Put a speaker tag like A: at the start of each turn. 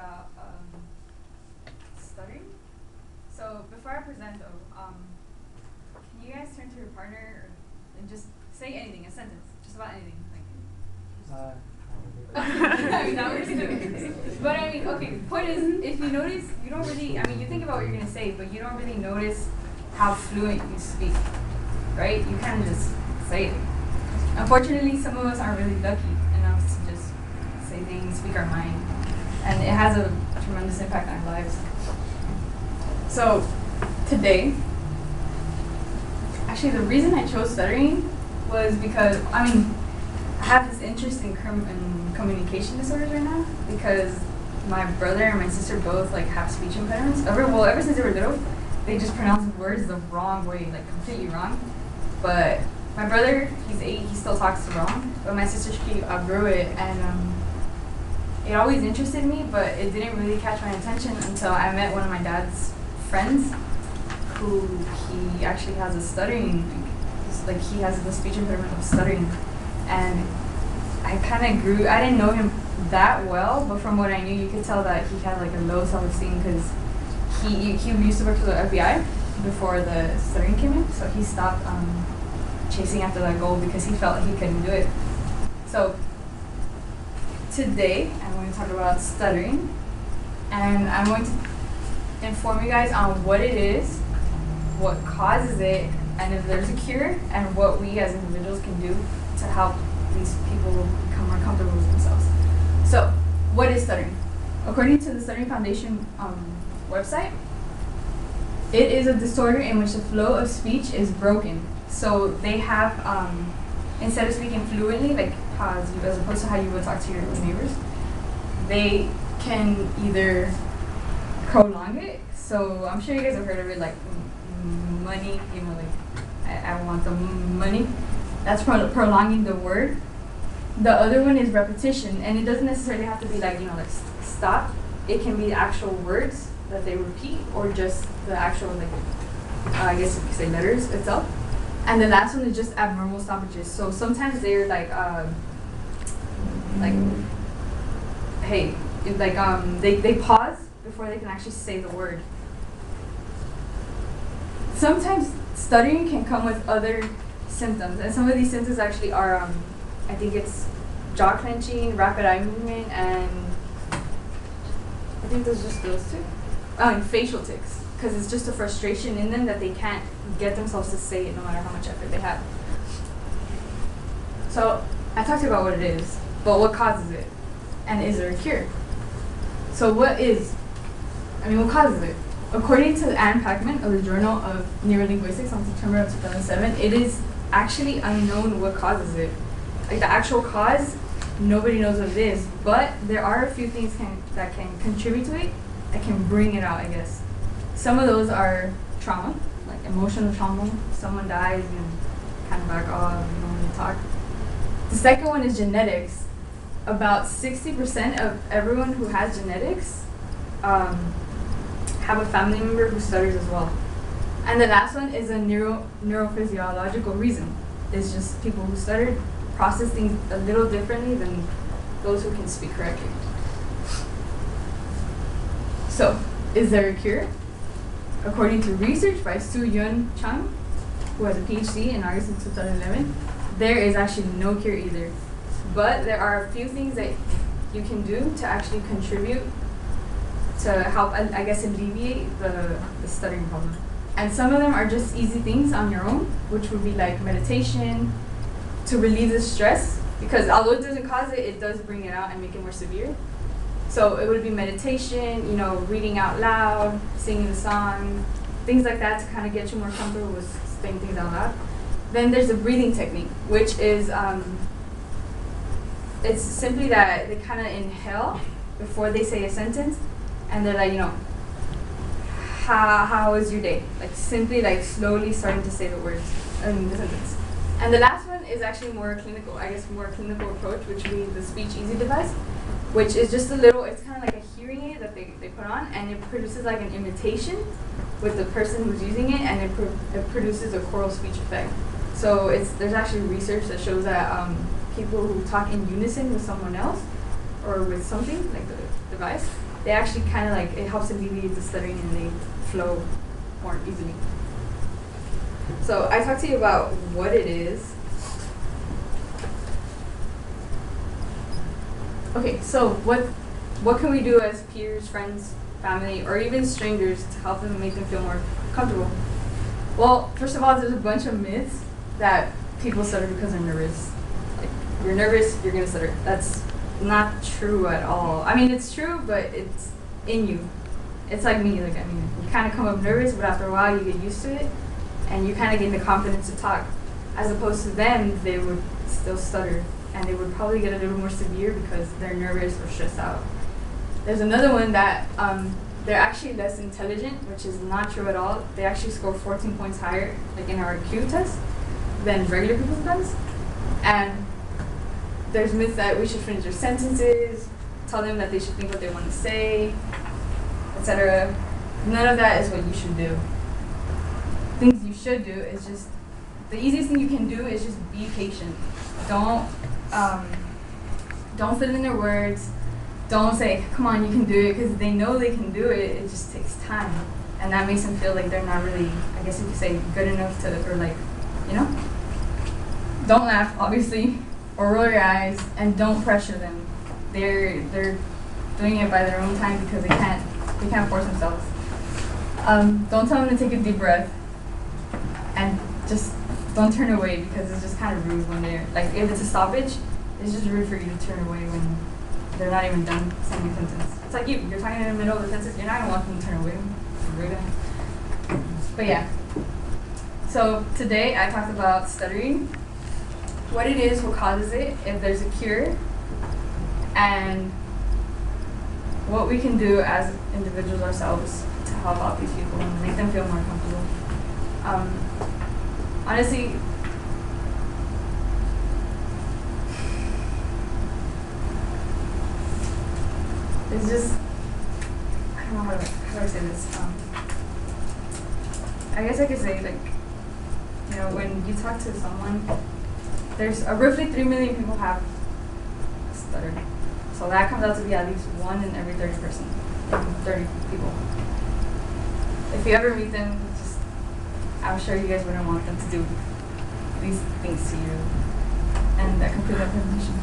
A: about stuttering. So before I present though, can you guys turn to your partner and just say anything, a sentence, just about anything? I mean, now we're just doing this. But I mean, okay, the point is, if you notice, you don't really, I mean, you think about what you're going to say, but you don't really notice how fluent you speak, right? You kind of just say it. Unfortunately, some of us aren't really lucky enough to just say things, speak our mind, and it has a tremendous impact on our lives. So, today, actually the reason I chose stuttering was because, I mean, I have this interest in communication disorders right now because my brother and my sister both like have speech impediments. Ever since they were little, they just pronounce words the wrong way, like completely wrong. But my brother, he's 8, he still talks wrong, but my sister, she outgrew it, and it always interested me, but it didn't really catch my attention until I met one of my dad's friends who he actually has a stuttering, like he has the speech impediment of stuttering. And I kind of grew, I didn't know him that well, but from what I knew, you could tell that he had like a low self-esteem because he used to work for the FBI before the stuttering came in, so he stopped chasing after that goal because he felt he couldn't do it. So today, I'm going to talk about stuttering, and I'm going to inform you guys on what it is, what causes it, and if there's a cure, and what we as individuals can do to help these people become more comfortable with themselves. So, what is stuttering? According to the Stuttering Foundation website, it is a disorder in which the flow of speech is broken. So they have, instead of speaking fluently, like as opposed to how you would talk to your neighbors, they can either prolong it. So I'm sure you guys have heard of it, like money, you know, like I want the money. That's prolonging the word. The other one is repetition, and it doesn't necessarily have to be like, you know, like stop. It can be actual words that they repeat, or just the actual, like, I guess you could say letters itself. And the last one is just abnormal stoppages. So sometimes they're like hey, like they pause before they can actually say the word. Sometimes stuttering can come with other symptoms, and some of these symptoms actually are, I think it's jaw clenching, rapid eye movement, and I think there's just those two. Oh, and facial tics, because it's just a frustration in them that they can't get themselves to say it no matter how much effort they have. So I talked about what it is, but what causes it, and is there a cure? So what causes it? According to Anne Packman of the Journal of Neurolinguistics on September of 2007, it is actually unknown what causes it. Like the actual cause, nobody knows what it is, but there are a few things that can contribute to it, that can bring it out, I guess. Some of those are trauma, like emotional trauma. Someone dies and kind of back off, you don't want to talk. The second one is genetics. About 60% of everyone who has genetics have a family member who stutters as well. And the last one is a neurophysiological reason. It's just people who stutter process things a little differently than those who can speak correctly. So, is there a cure? According to research by Soo-Yun Chung, who has a PhD in August of 2011, there is actually no cure either. But there are a few things that you can do to actually contribute to help, I guess, alleviate the stuttering problem. And some of them are just easy things on your own, which would be like meditation, to relieve the stress, because although it doesn't cause it, it does bring it out and make it more severe. So it would be meditation, you know, reading out loud, singing a song, things like that to kind of get you more comfortable with saying things out loud. Then there's a breathing technique, which is, it's simply that they kind of inhale before they say a sentence, and they're like, you know, how was your day? Like simply like slowly starting to say the words in the sentence. And the last one is actually more clinical, I guess more clinical approach, which would be the Speech Easy device, which is just a little, it's kind of like a hearing aid that they put on, and it produces like an imitation with the person who's using it, and it produces a choral speech effect. So there's actually research that shows that people who talk in unison with someone else or with something like the device, they actually kind of like, it helps alleviate the stuttering and they flow more easily. So I talked to you about what it is. Okay, so what can we do as peers, friends, family, or even strangers to help them and make them feel more comfortable? Well, first of all, there's a bunch of myths that people stutter because they're nervous. Like, you're nervous, you're gonna stutter. That's not true at all. I mean, it's true, but it's in you. It's like me. Like, I mean, you kind of come up nervous, but after a while, you get used to it, and you kind of gain the confidence to talk. As opposed to them, they would still stutter, and they would probably get a little more severe because they're nervous or stressed out. There's another one that they're actually less intelligent, which is not true at all. They actually score 14 points higher, like in our IQ test, than regular people does. And there's myths that we should finish their sentences, tell them that they should think what they want to say, etc. None of that is what you should do. Things you should do is just, the easiest thing you can do is just be patient. Don't fill in their words. Don't say, come on, you can do it, because they know they can do it. It just takes time. And that makes them feel like they're not really, I guess you could say, good enough to, or like, you know? Don't laugh, obviously, or roll your eyes, and don't pressure them. They're doing it by their own time because they can't force themselves. Don't tell them to take a deep breath, and just don't turn away, because it's just kind of rude when they're, like, if it's a stoppage, it's just rude for you to turn away when they're not even done saying a sentence. It's like you're talking in the middle of the sentence, you're not gonna want them to turn away. It's rude. But yeah. So today I talked about stuttering, what it is, what causes it, if there's a cure, and what we can do as individuals ourselves to help out these people and make them feel more comfortable. Honestly, it's just, I don't know how do I say this. I guess I could say, like, you know, when you talk to someone, there's roughly 3 million people have stutter. So that comes out to be at least 1 in every 30 people. If you ever meet them, just, I'm sure you guys wouldn't want them to do these things to you. And that concludes our presentation.